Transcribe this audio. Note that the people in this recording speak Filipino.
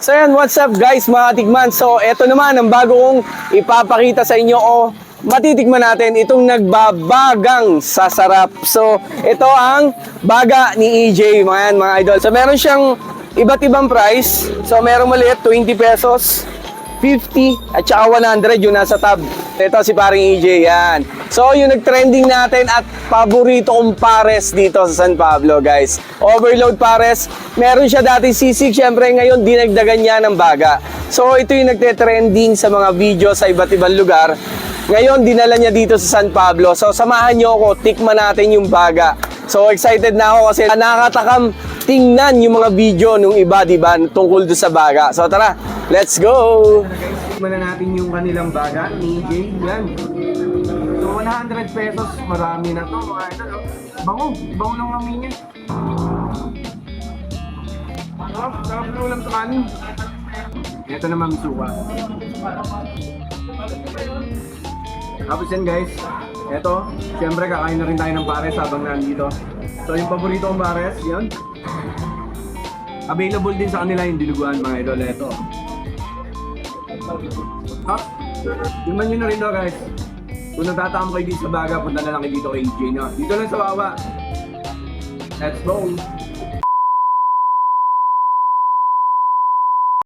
So yan, what's up guys mga tikman? So eto naman ang bago kong ipapakita sa inyo o matitikman natin itong nagbabagang sasarap. So ito ang baga ni EJ mga idol. So meron siyang iba't ibang price. So merong maliit 20 pesos, 50 at saka 100 yung nasa tab. Ito si paring EJ yan. So yung nag-trending natin at paborito kong pares dito sa San Pablo guys. Overload pares. Meron siya dati sisig. Siyempre ngayon dinagdagan niya ng baga. So ito yung nagte-trending sa mga video sa iba't ibang lugar. Ngayon dinala niya dito sa San Pablo. So samahan niyo ako. Tikman natin yung baga. So excited na ako kasi nakakatakam tingnan yung mga video nung iba, diba, tungkol doon sa baga. So tara, let's go! Tikman na natin yung kanilang baga ni EJ. Yan. So 100 pesos, marami na to mga idol. Bango, bango ng amin niya. Sarap na ulam sa kanin. Ito naman suka. Tapos yan guys, ito, siyempre kakain na rin tayo ng pares habang nandito. So yung paborito kong pares, yun. Available din sa kanila yung diluguan mga idol. Ito. Tingnan nyo na rin daw guys. Kung nagtatakam kayo dito sa baga, punta na lang kayo dito kay EJ na. Dito lang sa Wawa. Let's go!